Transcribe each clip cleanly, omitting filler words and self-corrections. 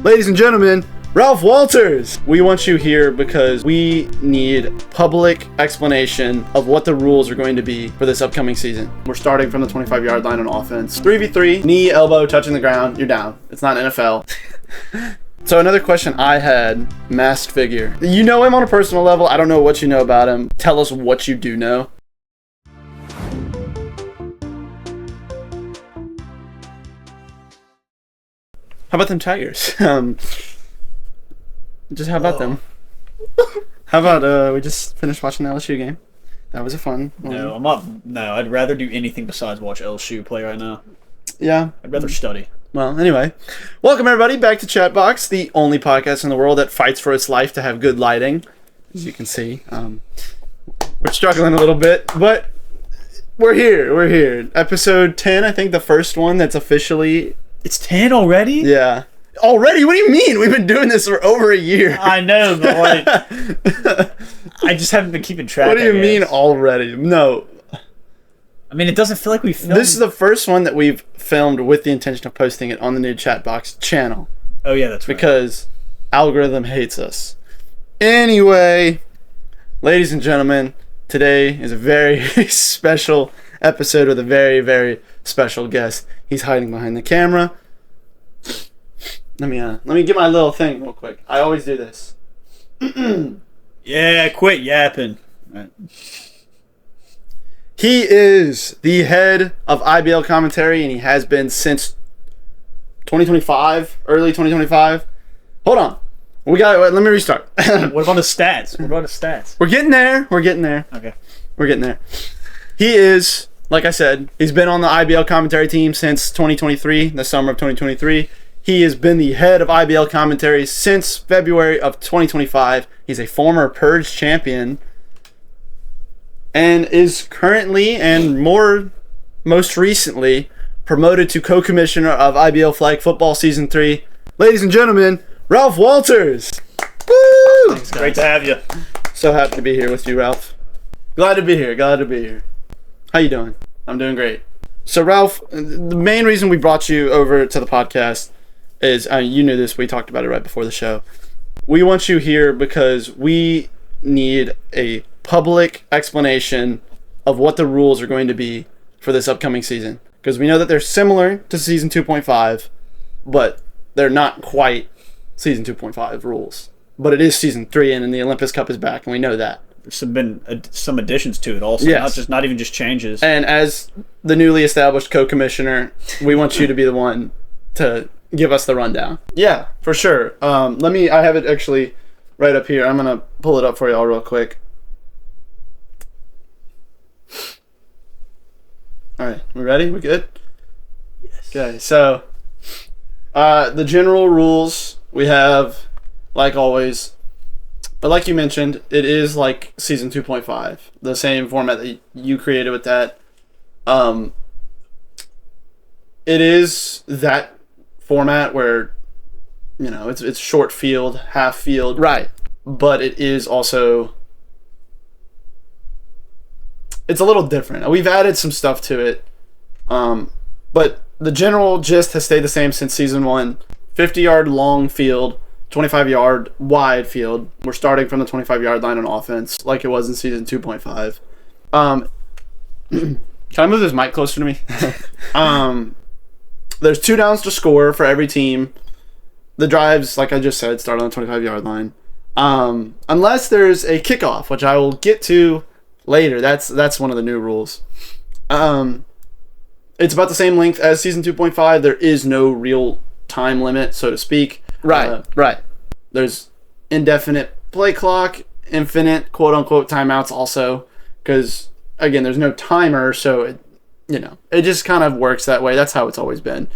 Ladies and gentlemen, Ralph Walters! We want you here because we need public explanation of what the rules are going to be for this upcoming season. We're starting from the 25-yard line on offense. 3v3, knee, elbow, touching the ground, you're down. It's not NFL. So another question I had, masked figure. You know him on a personal level. I don't know what you know about him. Tell us what you do know. How about them Tigers? Just how about them? How about we just finished watching the LSU game? That was a fun one. No, I'm not. No, I'd rather do anything besides watch LSU play right now. Yeah. I'd rather study. Well, anyway, welcome everybody back to Chatbox, the only podcast in the world that fights for its life to have good lighting. As you can see, we're struggling a little bit, but we're here. We're here. Episode 10, I think, the first one that's officially. It's 10 already? Yeah. Already? What do you mean? We've been doing this for over a year. I know, but like, I just haven't been keeping track. What do you mean already? No. I mean, it doesn't feel like we filmed. This is the first one that we've filmed with the intention of posting it on the new Chatbox channel. Oh, yeah, that's right. Because algorithm hates us. Anyway, ladies and gentlemen, today is a very special episode with a very, very special guest. He's hiding behind the camera. Let me get my little thing real quick. I always do this. Yeah, quit yapping. Right. He is the head of IBL Commentary, and he has been since 2025, early 2025. Hold on. Let me restart. What about the stats? What about the stats? We're getting there. We're getting there. Okay. We're getting there. He is, like I said, he's been on the IBL Commentary Team since 2023, the summer of 2023. He has been the head of IBL Commentary since February of 2025. He's a former Purge champion and is currently, and most recently, promoted to co-commissioner of IBL Flag Football Season 3. Ladies and gentlemen, Ralph Walters! Woo! Thanks, great to have you. So happy to be here with you, Ralph. Glad to be here. Glad to be here. How you doing? I'm doing great. So, Ralph, the main reason we brought you over to the podcast is, you knew this, we talked about it right before the show. We want you here because we need a public explanation of what the rules are going to be for this upcoming season. Because we know that they're similar to Season 2.5, but they're not quite Season 2.5 rules. But it is Season 3, and the Olympus Cup is back, and we know that. There's been some additions to it also, yes. not even just changes. And as the newly established co-commissioner, we want you to be the one to give us the rundown. Yeah, for sure. I have it actually right up here. I'm going to pull it up for y'all real quick. All right, we ready? We good? Yes. Okay, so the general rules we have, like always, but like you mentioned, it is like Season 2.5, the same format that you created with that. It is that format where, you know, it's short field, half field. Right. But it is also, it's a little different. We've added some stuff to it. But the general gist has stayed the same since Season 1. 50-yard long field, 25-yard wide field. We're starting from the 25-yard line on offense, like it was in Season 2.5. Can I move this mic closer to me? There's 2 downs to score for every team. The drives, like I just said, start on the 25-yard line. Unless there's a kickoff, which I will get to later. That's one of the new rules. It's about the same length as Season 2.5. There is no real time limit, so to speak. Right. There's indefinite play clock, infinite quote-unquote timeouts also, because, again, there's no timer, so it just kind of works that way. That's how it's always been.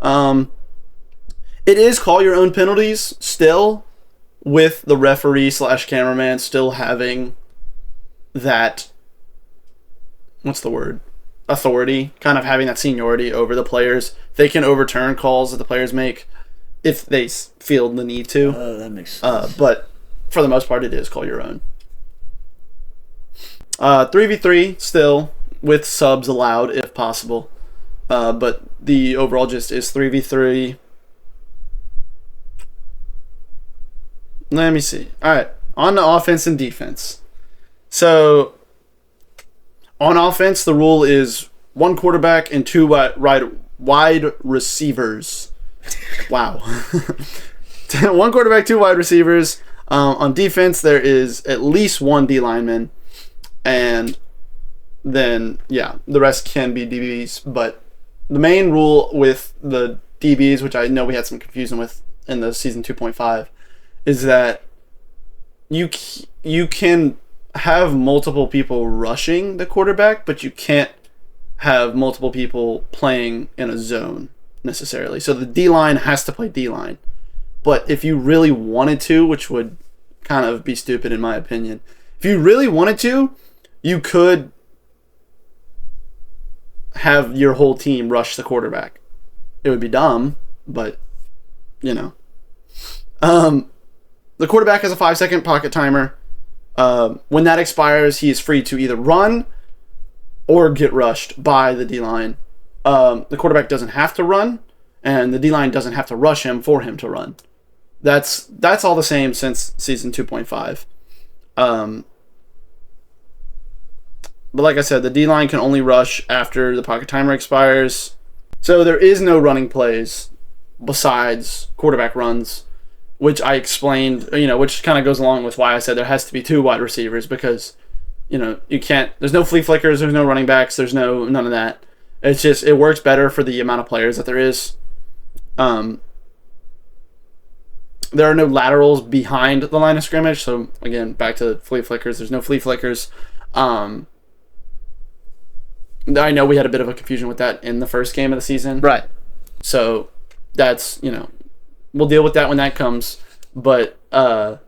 It is call your own penalties still, with the referee / cameraman still having that, what's the word? Authority, kind of having that seniority over the players. They can overturn calls that the players make if they feel the need to. Oh, that makes sense. But for the most part, it is call your own. 3v3 still, with subs allowed if possible. But the overall gist is 3v3. Let me see. All right, on to offense and defense. So, on offense, the rule is 1 quarterback and 2 wide receivers. Wow. 1 quarterback, 2 wide receivers. On defense, there is at least 1 D lineman, and then the rest can be DBs. But the main rule with the DBs, which I know we had some confusion with in the season 2.5, is that you can have multiple people rushing the quarterback, but you can't have multiple people playing in a zone necessarily. So the D-line has to play D-line. But if you really wanted to, which would kind of be stupid in my opinion, if you really wanted to, you could have your whole team rush the quarterback. It would be dumb, but, you know. The quarterback has a 5-second pocket timer. When that expires, he is free to either run or get rushed by the D-line. The quarterback doesn't have to run, and the D-line doesn't have to rush him for him to run. That's all the same since season 2.5. But like I said, the D-line can only rush after the pocket timer expires. So there is no running plays besides quarterback runs, which I explained, which kind of goes along with why I said there has to be 2 wide receivers, because, you can't, there's no flea flickers, there's no running backs, there's none of that. It's just, it works better for the amount of players that there is. There are no laterals behind the line of scrimmage, so again, back to flea flickers, there's no flea flickers. I know we had a bit of a confusion with that in the first game of the season. Right. So that's, we'll deal with that when that comes. But no,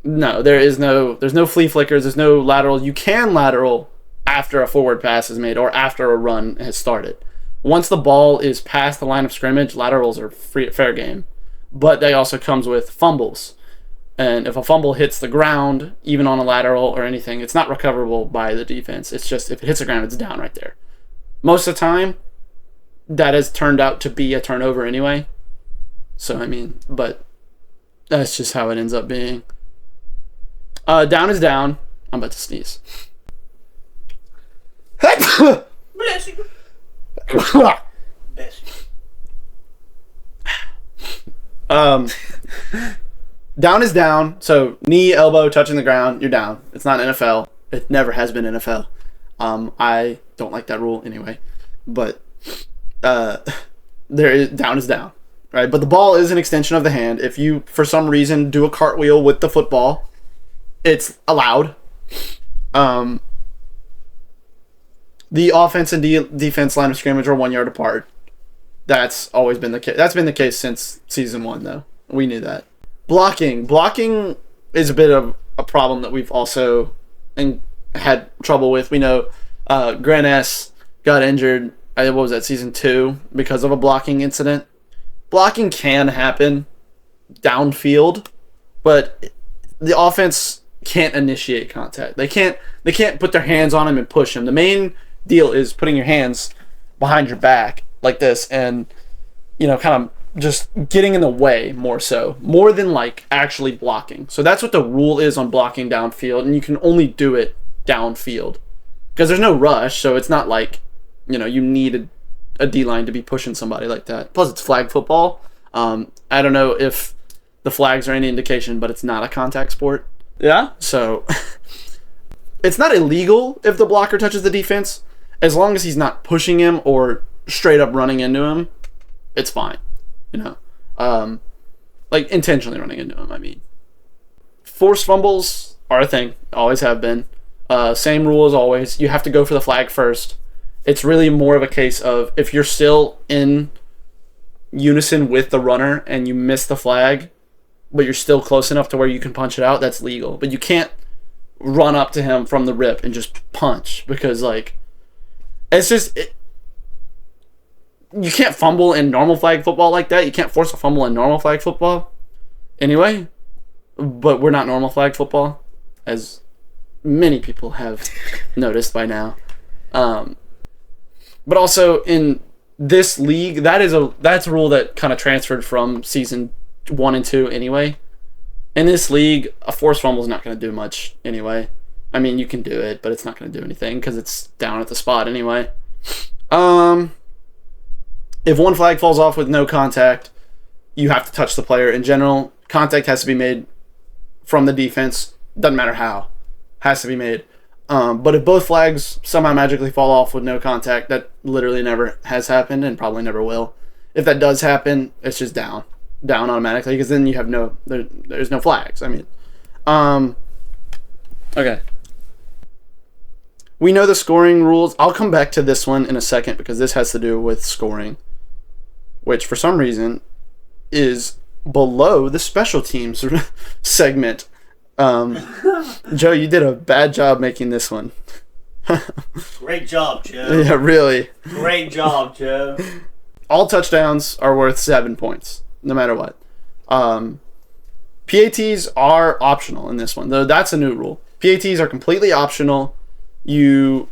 there's no flea flickers, there's no lateral. You can lateral after a forward pass is made or after a run has started. Once the ball is past the line of scrimmage, laterals are fair game. But they also comes with fumbles. And if a fumble hits the ground, even on a lateral or anything, it's not recoverable by the defense. It's just, if it hits the ground, it's down right there. Most of the time, that has turned out to be a turnover anyway. So, but that's just how it ends up being. Down is down. I'm about to sneeze. Bless you. Bless you. Down is down, so knee, elbow touching the ground, you're down. It's not NFL. It never has been NFL. I don't like that rule anyway. But down is down, right? But the ball is an extension of the hand. If you, for some reason, do a cartwheel with the football, it's allowed. The offense and defense line of scrimmage are 1 yard apart. That's always been the case. That's been the case since season 1, though. We knew that. Blocking is a bit of a problem that we've also had trouble with. We know Grant S. got injured, what was that, season 2, because of a blocking incident. Blocking can happen downfield, but the offense can't initiate contact. They can't put their hands on him and push him. The main deal is putting your hands behind your back like this and, kind of just getting in the way more than like actually blocking. So that's what the rule is on blocking downfield, and you can only do it downfield because there's no rush. So it's not like, you need a D-line to be pushing somebody like that. Plus it's flag football. I don't know if the flags are any indication, but it's not a contact sport. Yeah. So it's not illegal if the blocker touches the defense, as long as he's not pushing him or straight up running into him. It's fine. Like intentionally running into him, Forced fumbles are a thing, always have been. Same rule as always. You have to go for the flag first. It's really more of a case of if you're still in unison with the runner and you miss the flag, but you're still close enough to where you can punch it out, that's legal. But you can't run up to him from the rip and just punch, because it's just... You can't fumble in normal flag football like that. You can't force a fumble in normal flag football anyway. But we're not normal flag football, as many people have noticed by now. But also in this league, that's a rule that kind of transferred from season 1 and 2 anyway. In this league, a forced fumble is not going to do much anyway. I mean, you can do it, but it's not going to do anything because it's down at the spot anyway. If one flag falls off with no contact, you have to touch the player. In general, contact has to be made from the defense. Doesn't matter how. Has to be made. But if both flags somehow magically fall off with no contact, that literally never has happened and probably never will. If that does happen, it's just down automatically because then you have there's no flags. I mean, okay. We know the scoring rules. I'll come back to this one in a second because this has to do with scoring, which for some reason is below the special teams segment. Joe, you did a bad job making this one. Great job, Joe. Yeah, really. Great job, Joe. All touchdowns are worth 7 points, no matter what. PATs are optional in this one, though that's a new rule. PATs are completely optional. You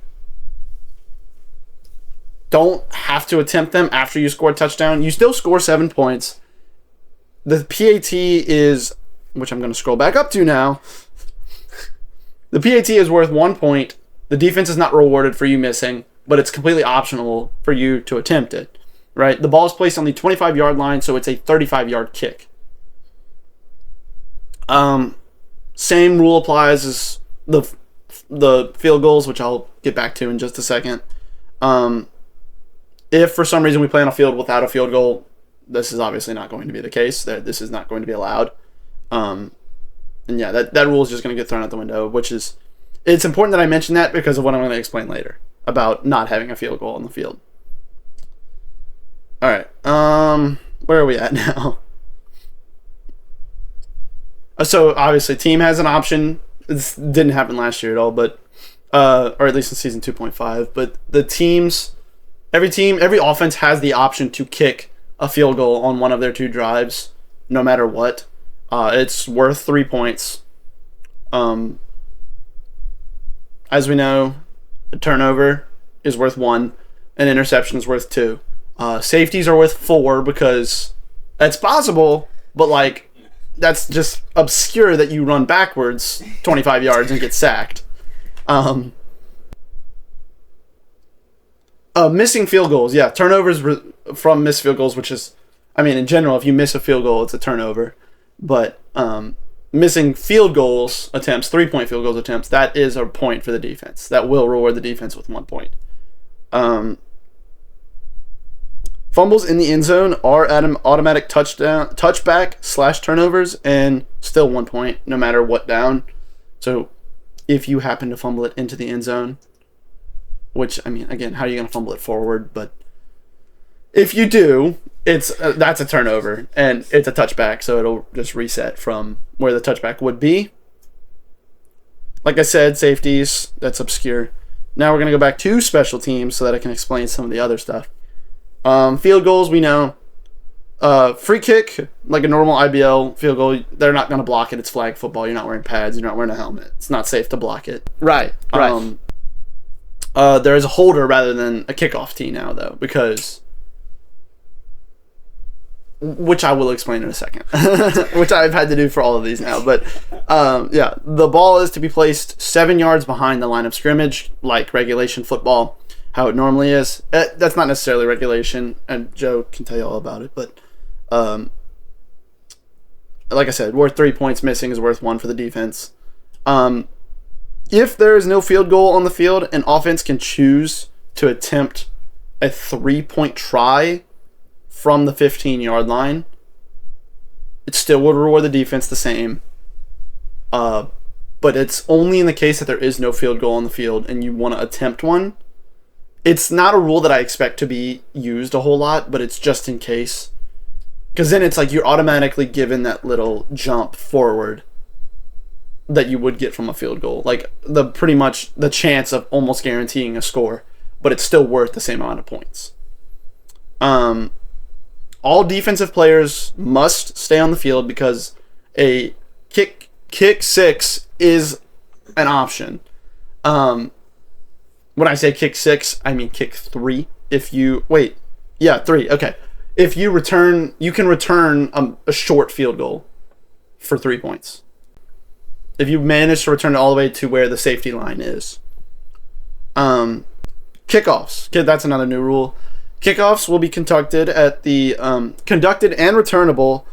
don't have to attempt them after you score a touchdown. You still score 7 points. The PAT is, which I'm going to scroll back up to now. The PAT is worth 1 point. The defense is not rewarded for you missing, but it's completely optional for you to attempt it. Right? The ball is placed on the 25-yard line, so it's a 35-yard kick. Same rule applies as the field goals, which I'll get back to in just a second. If for some reason we play on a field without a field goal, this is obviously not going to be the case. This is not going to be allowed. And yeah, that rule is just going to get thrown out the window, which is, it's important that I mention that because of what I'm going to explain later about not having a field goal on the field. All right. Where are we at now? So obviously team has an option. This didn't happen last year at all, but or at least in season 2.5, but every offense has the option to kick a field goal on one of their 2 drives, no matter what. It's worth 3 points. As we know, a turnover is worth 1, an interception is worth 2. Safeties are worth 4 because that's possible, but like that's just obscure that you run backwards 25 yards and get sacked. Missing field goals, yeah, turnovers from missed field goals, which is, I mean, in general, if you miss a field goal, it's a turnover. But missing field goals attempts, 3-point field goals attempts, that is a point for the defense. That will reward the defense with 1 point. Fumbles in the end zone are automatic touchback / turnovers, and still 1 point, no matter what down. So if you happen to fumble it into the end zone, which, I mean, again, how are you going to fumble it forward? But if you do, that's a turnover, and it's a touchback, so it'll just reset from where the touchback would be. Like I said, safeties, that's obscure. Now we're going to go back to special teams so that I can explain some of the other stuff. Field goals, we know. Free kick, like a normal IBL field goal, they're not going to block it. It's flag football. You're not wearing pads. You're not wearing a helmet. It's not safe to block it. Right. There is a holder rather than a kickoff tee now, though, which I will explain in a second, which I've had to do for all of these now. But yeah, the ball is to be placed 7 yards behind the line of scrimmage, like regulation football, how it normally is. That's not necessarily regulation, and Joe can tell you all about it. But like I said, worth 3 points, missing is worth 1 for the defense. If there is no field goal on the field, an offense can choose to attempt a 3-point try from the 15-yard line. It still would reward the defense the same. But it's only in the case that there is no field goal on the field and you want to attempt one. It's not a rule that I expect to be used a whole lot, but it's just in case. Because then it's like you're automatically given that little jump forward that you would get from a field goal. Like pretty much the chance of almost guaranteeing a score, but it's still worth the same amount of points. All defensive players must stay on the field because a kick 6 is an option. When I say kick 6, I mean kick 3. 3. Okay. If you return, you can return a short field goal for 3 points. If you manage to return it all the way to where the safety line is. Kickoffs. That's another new rule. Kickoffs will be conducted conducted and returnable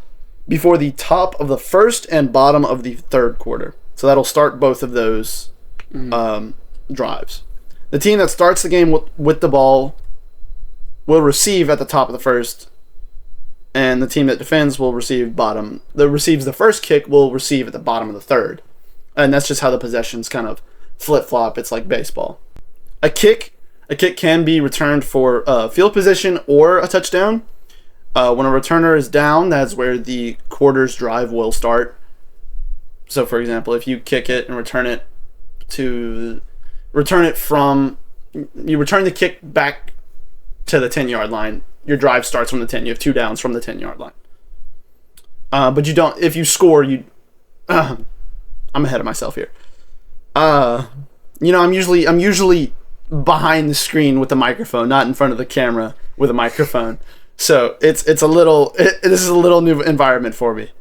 before the top of the first and bottom of the third quarter. So that'll start both of those drives. The team that starts the game with the ball will receive at the top of the first, and the team that defends will receive receives the first kick will receive at the bottom of the third. And that's just how the possessions kind of flip-flop. It's like baseball. A kick can be returned for field position or a touchdown. When a returner is down, that's where the quarter's drive will start. So, for example, if you kick it and return the kick back to the 10-yard line, your drive starts from the 10. You have 2 downs from the 10-yard line. But you don't. If you score, I'm ahead of myself here. I'm usually behind the screen with the microphone, not in front of the camera with a microphone. So this is a little new environment for me.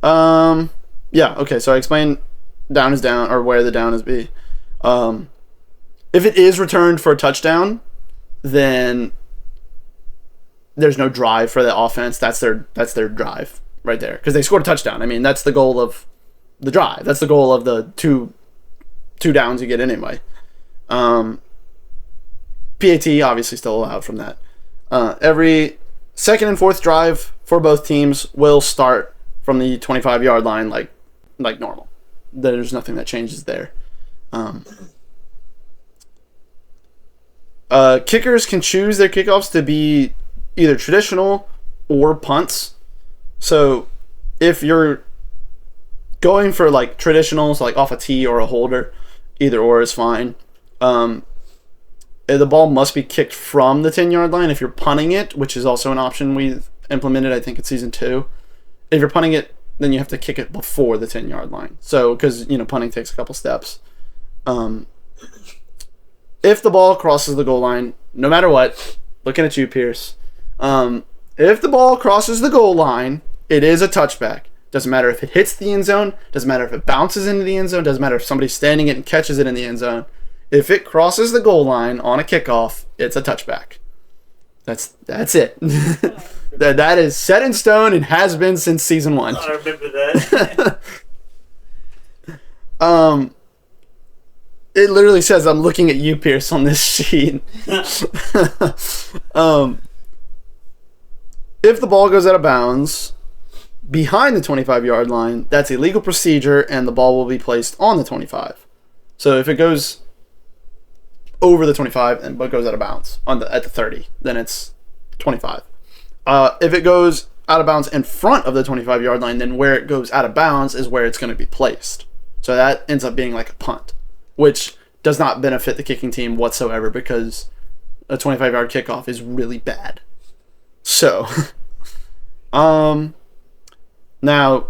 Okay, so I explained down is down, or where the down is be. If it is returned for a touchdown, then there's no drive for the offense. That's their drive right there, because they scored a touchdown. I mean, that's the goal of the drive. That's the goal of the two downs you get anyway. PAT obviously still allowed from that. Every second and fourth drive for both teams will start from the 25-yard line like normal. There's nothing that changes there. Kickers can choose their kickoffs to be either traditional or punts. So if you're going for like traditionals, like off a tee or a holder, either or is fine. The ball must be kicked from the 10-yard line. If you're punting it, which is also an option we've implemented, I think, in Season 2. If you're punting it, then you have to kick it before the 10-yard line. So, because, punting takes a couple steps. If the ball crosses the goal line, no matter what, looking at you, Pierce, if the ball crosses the goal line, it is a touchback. Doesn't matter if it hits the end zone. Doesn't matter if it bounces into the end zone. Doesn't matter if somebody's standing it and catches it in the end zone. If it crosses the goal line on a kickoff, it's a touchback. That's it. that is set in stone and has been since Season 1. I remember that. It literally says, I'm looking at you, Pierce, on this sheet. If the ball goes out of bounds behind the 25-yard line, that's a legal procedure, and the ball will be placed on the 25. So if it goes over the 25 but goes out of bounds at the 30, then it's 25. If it goes out of bounds in front of the 25-yard line, then where it goes out of bounds is where it's going to be placed. So that ends up being like a punt, which does not benefit the kicking team whatsoever because a 25-yard kickoff is really bad. So, now,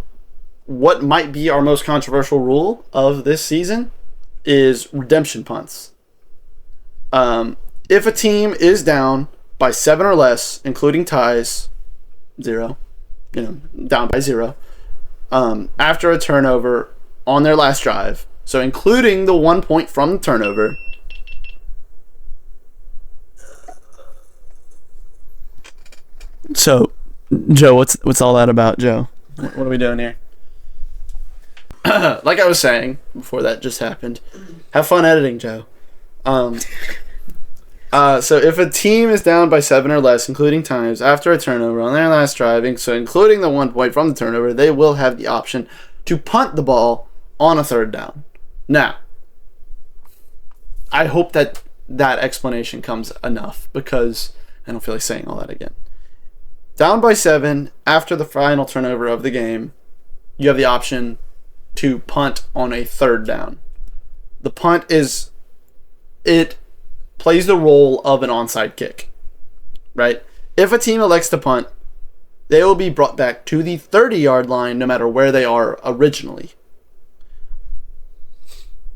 what might be our most controversial rule of this season is redemption punts. If a team is down by 7 or less, including ties, 0, down by 0, after a turnover on their last drive, so including the 1 point from the turnover, so, Joe, what's all that about, Joe? What are we doing here? Like I was saying before that just happened, have fun editing, Joe. So if a team is down by 7 or less, including times, after a turnover on their last driving, so including the 1 point from the turnover, they will have the option to punt the ball on a third down. Now, I hope that explanation comes enough because I don't feel like saying all that again. Down by 7, after the final turnover of the game, you have the option to punt on a third down. The punt plays the role of an onside kick, right? If a team elects to punt, they will be brought back to the 30-yard line no matter where they are originally.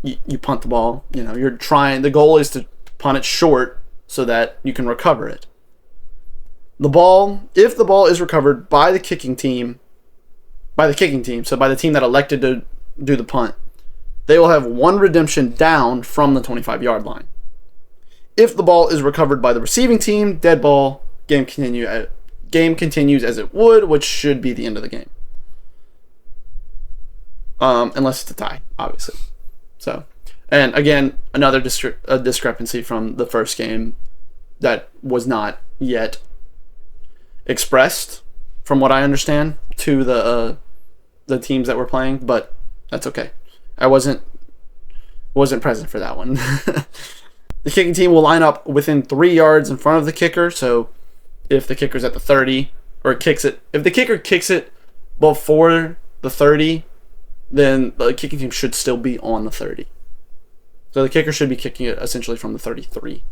You punt the ball, you're trying, the goal is to punt it short so that you can recover it. If the ball is recovered by the kicking team, so by the team that elected to do the punt, they will have one redemption down from the 25-yard line. If the ball is recovered by the receiving team, dead ball, game continues as it would, which should be the end of the game. Unless it's a tie, obviously. So, and again, another discrepancy from the first game that was not yet expressed, from what I understand, to the teams that were playing, but that's okay. I wasn't present for that one. The kicking team will line up within 3 yards in front of the kicker. So if the kicker's at the 30 or if the kicker kicks it before the 30, then the kicking team should still be on the 30. So the kicker should be kicking it essentially from the 33.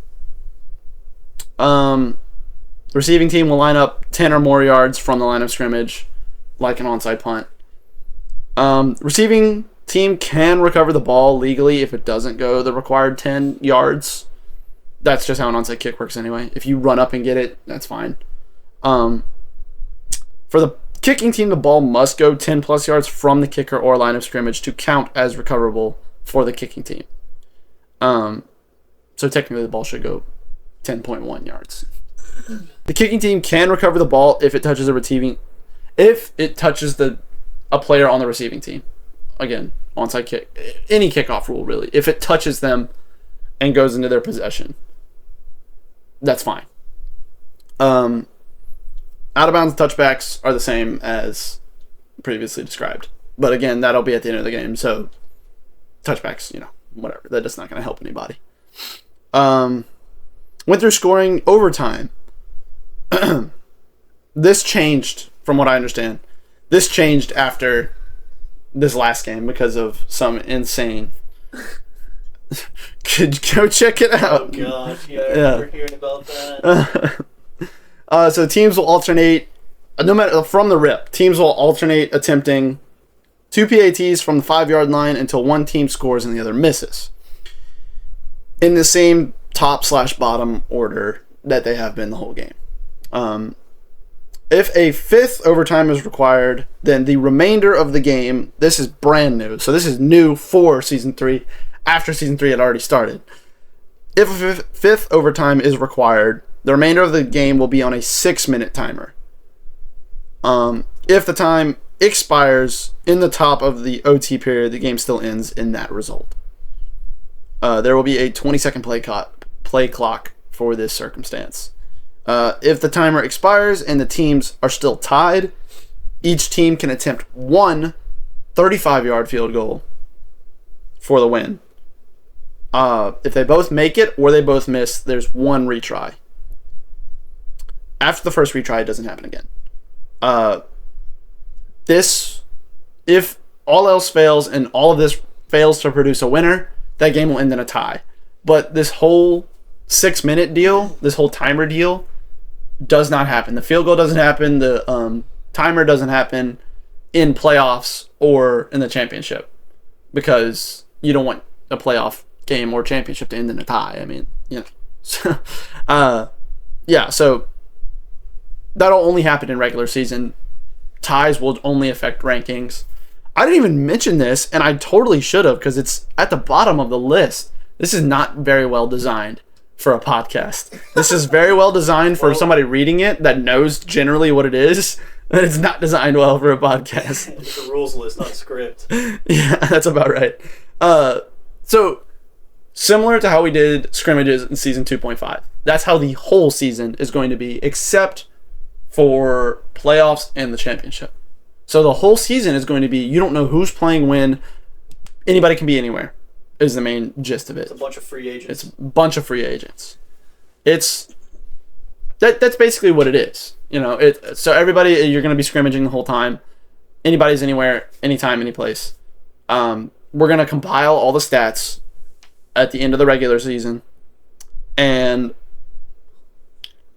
The receiving team will line up 10 or more yards from the line of scrimmage, like an onside punt. Receiving team can recover the ball legally if it doesn't go the required 10 yards. That's just how an onside kick works anyway. If you run up and get it, that's fine. For the kicking team, the ball must go 10 plus yards from the kicker or line of scrimmage to count as recoverable for the kicking team. So technically the ball should go 10.1 yards. The kicking team can recover the ball if it touches a player on the receiving team. Again, onside kick, any kickoff rule really. If it touches them and goes into their possession, that's fine. Out of bounds touchbacks are the same as previously described, but again, that'll be at the end of the game. So touchbacks, whatever. That's not going to help anybody. Went through scoring overtime. This changed, from what I understand. This changed after this last game because of some insane. Could go check it out. Oh gosh, yeah, I remember hearing about that. So teams will alternate, no matter from the rip. Teams will alternate attempting 2 PATs from the 5-yard line until one team scores and the other misses, in the same top/bottom order that they have been the whole game. If a 5th overtime is required, then the remainder of the game, this is brand new. So this is new for Season 3, after Season 3 had already started. If a 5th overtime is required, the remainder of the game will be on a 6-minute timer. If the time expires in the top of the OT period, the game still ends in that result. There will be a 20-second play clock for this circumstance. If the timer expires and the teams are still tied, each team can attempt one 35-yard field goal for the win. If they both make it or they both miss, there's one retry. After the first retry, it doesn't happen again. If all else fails and all of this fails to produce a winner, that game will end in a tie. But this whole 6-minute deal, this whole timer deal, does not happen. The field goal doesn't happen. The timer doesn't happen in playoffs or in the championship, because you don't want a playoff game or championship to end in a tie. I mean, So that'll only happen in regular season. Ties will only affect rankings. I didn't even mention this, and I totally should have, because it's at the bottom of the list. This is not very well designed for a podcast. This is very well designed for somebody reading it that knows generally what it is, but it's not designed well for a podcast. It's a rules list, not a script. Yeah, that's about right. So, similar to how we did scrimmages in Season 2.5, that's how the whole season is going to be, except for playoffs and the championship. So the whole season is going to be, you don't know who's playing when. Anybody can be anywhere, is the main gist of it. It's a bunch of free agents. It's a bunch of free agents. That's basically what it is. So everybody, you're going to be scrimmaging the whole time. Anybody's anywhere, anytime, anyplace. We're going to compile all the stats at the end of the regular season. And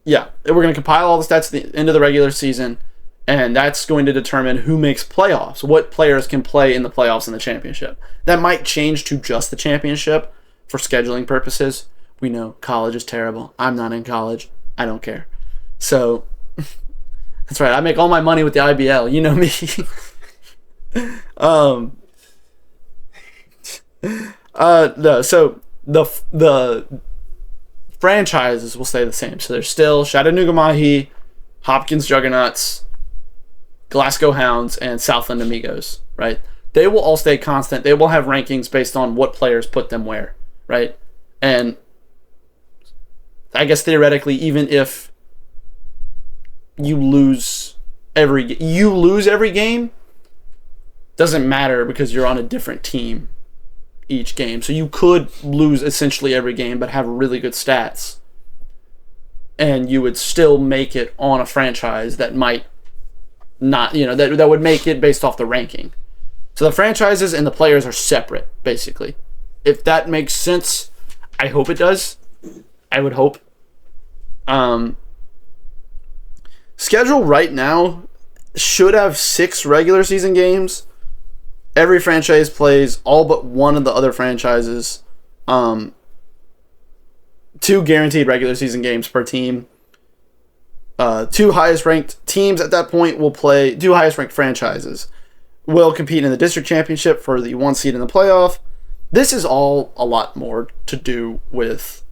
yeah, we're going to compile all the stats at the end of the regular season. And that's going to determine who makes playoffs, what players can play in the playoffs and the championship. That might change to just the championship for scheduling purposes. We know college is terrible. I'm not in college. I don't care. So That's right. I make all my money with the IBL. You know me. No. So the franchises will stay the same. So there's still Chattanooga Mahi, Hopkins Juggernauts, Glasgow Hounds, and Southland Amigos. Right. They will all stay constant. They will have rankings based on what players put them where. Right. And I guess theoretically, even if you lose every game, doesn't matter because you're on a different team each game. So you could lose essentially every game but have really good stats, and you would still make it on a franchise that might not, that would make it based off the ranking. So the franchises and the players are separate, basically. If that makes sense, I hope it does. I would hope. Schedule right now should have 6 regular season games. Every franchise plays all but one of the other franchises. 2 guaranteed regular season games per team. 2 highest ranked teams at that point will play. 2 highest ranked franchises will compete in the district championship for the 1 seed in the playoff. This is all a lot more to do with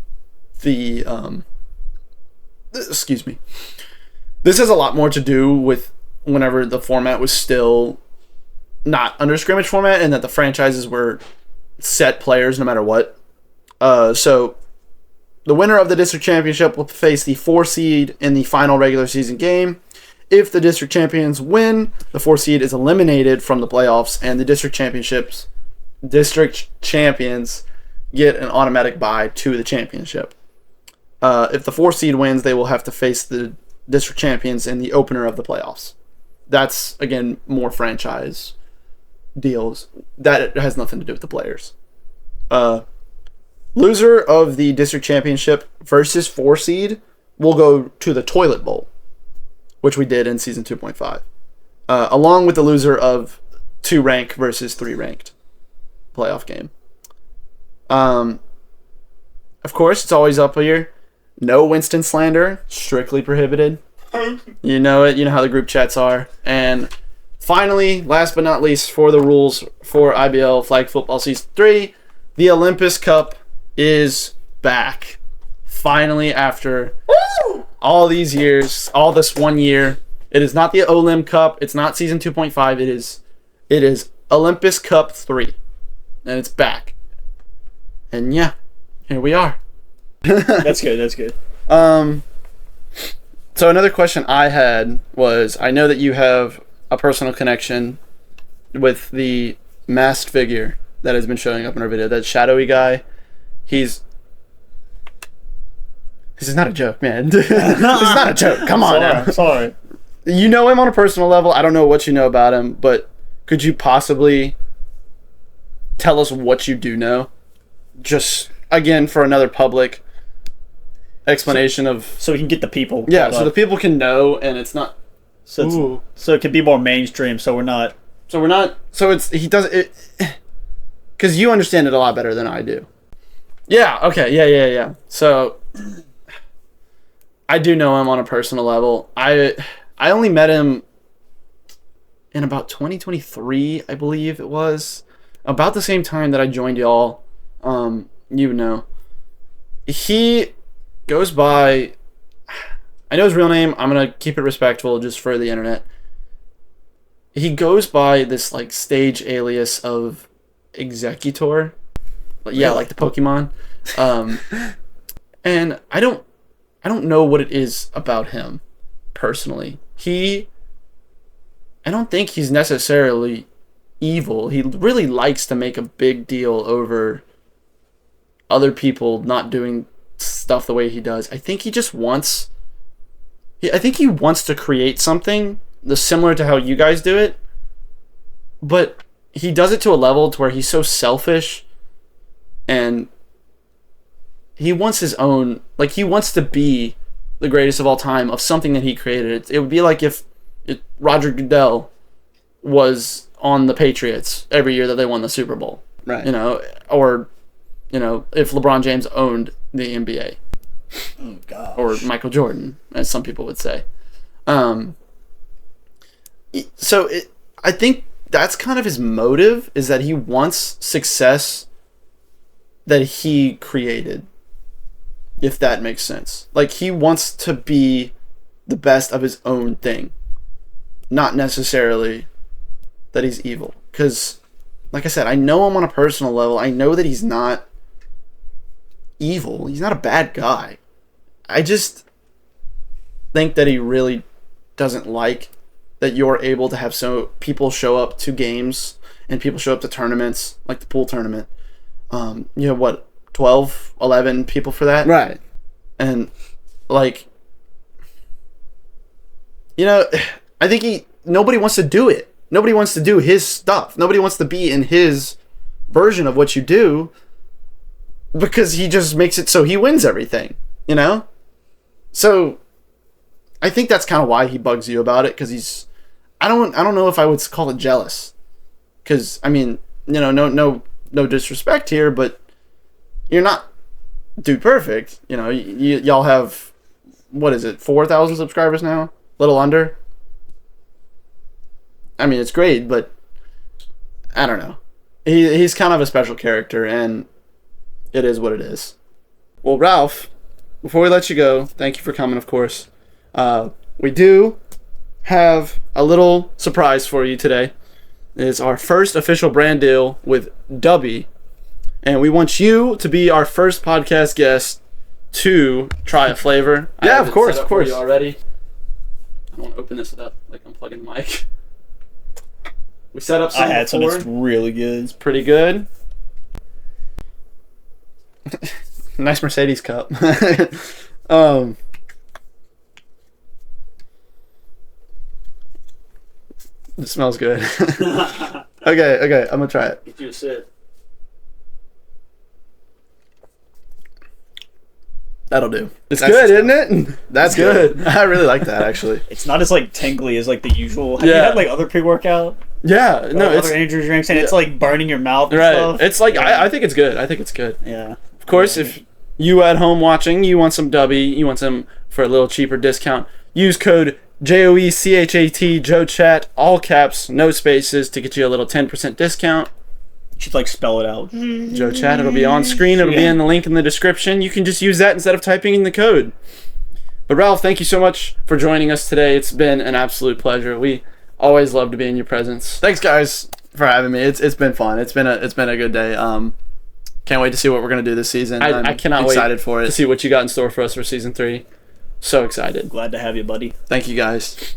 the excuse me. This has a lot more to do with whenever the format was still not under scrimmage format and that the franchises were set players no matter what. So the winner of the district championship will face the 4 seed in the final regular season game. If the district champions win, the 4 seed is eliminated from the playoffs, and the district champions get an automatic bye to the championship. If the 4 seed wins, they will have to face the district champions in the opener of the playoffs. That's, again, more franchise deals. That has nothing to do with the players. Loser of the district championship versus 4 seed will go to the Toilet Bowl, which we did in season 2.5, along with the loser of 2 rank versus 3 ranked playoff game. Of course, it's always up here. No Winston slander, strictly prohibited. You know it. You know how the group chats are. And finally, last but not least, for the rules for IBL Flag Football Season 3, the Olympus Cup is back. Finally, after all these years, all this 1 year. It is not the Olymp Cup. It's not Season 2.5. It is Olympus Cup 3. And it's back. And yeah, here we are. That's good. That's good. So another question I had was, I know that you have a personal connection with the masked figure that has been showing up in our video. That shadowy guy. This is not a joke, man. This is not a joke. Come on now. Sorry. You know him on a personal level. I don't know what you know about him, but could you possibly tell us what you do know? Just, again, for another public explanation so we can get the people. Yeah, so the people can know, and it's not. So it can be more mainstream. So we're not. So he does it because you understand it a lot better than I do. Yeah. Okay. Yeah. So I do know him on a personal level. I only met him in about 2023, I believe it was, about the same time that I joined y'all. He goes by, I know his real name, I'm going to keep it respectful just for the internet. He goes by this like stage alias of Executor. Yeah, like the Pokemon. And I don't know what it is about him personally. I don't think he's necessarily evil. He really likes to make a big deal over other people not doing stuff the way he does. I think he wants to create something similar to how you guys do it, but he does it to a level to where he's so selfish, and he wants his own, like, he wants to be the greatest of all time of something that he created. It would be like if Roger Goodell was on the Patriots every year that they won the Super Bowl. Right. Or if LeBron James owned the NBA. Oh, gosh. Or Michael Jordan, as some people would say. I think that's kind of his motive, is that he wants success that he created, if that makes sense. Like, he wants to be the best of his own thing, not necessarily that he's evil. Because, like I said, I know him on a personal level. I know that he's not evil. He's not a bad guy. I just think that he really doesn't like that you're able to have people show up to games and people show up to tournaments, like the pool tournament. You have what, 12, 11 people for that? Right. And, like, you know, I think nobody wants to do it. Nobody wants to do his stuff. Nobody wants to be in his version of what you do, because he just makes it so he wins everything, you know? So I think that's kind of why he bugs you about it, because I don't know if I would call it jealous. Because, I mean, you know, no disrespect here, but you're not Dude Perfect. You know, y'all have, what is it, 4,000 subscribers now? A little under? I mean, it's great, but I don't know. He's kind of a special character, and it is what it is. Well, Ralph, before we let you go, thank you for coming, of course. We do have a little surprise for you today. It's our first official brand deal with Dubby, and we want you to be our first podcast guest to try a flavor. Yeah, of course, of course. You already. I don't want to open this up like I'm plugging the mic. We set up some. I had some. Before. It's really good. It's pretty good. Nice Mercedes cup. It smells good. Okay, I'm gonna try it. Get you a sip. That'll do. It's That's good, the isn't it? That's good. I really like that, actually. It's not as like tingly as like the usual. Have you Yeah. had like other pre-workout? Yeah, no, Like, it's other energy drinks, and it's yeah. like burning your mouth and right. stuff. It's like Yeah. I think it's good. I think it's good. Yeah. Of course, if you at home watching, you want some Dubby, you want some for a little cheaper discount, use code JOECHAT JOECHAT, all caps, no spaces, to get you a little 10% discount. You should like spell it out. Joe Chat, it'll be on screen, it'll be in the link in the description. You can just use that instead of typing in the code. But Ralph, thank you so much for joining us today. It's been an absolute pleasure. We always love to be in your presence. Thanks, guys, for having me. It's been fun. It's been a good day. Can't wait to see what we're gonna do this season. I cannot wait excited for it. To see what you got in store for us for season 3. So excited. Glad to have you, buddy. Thank you, guys.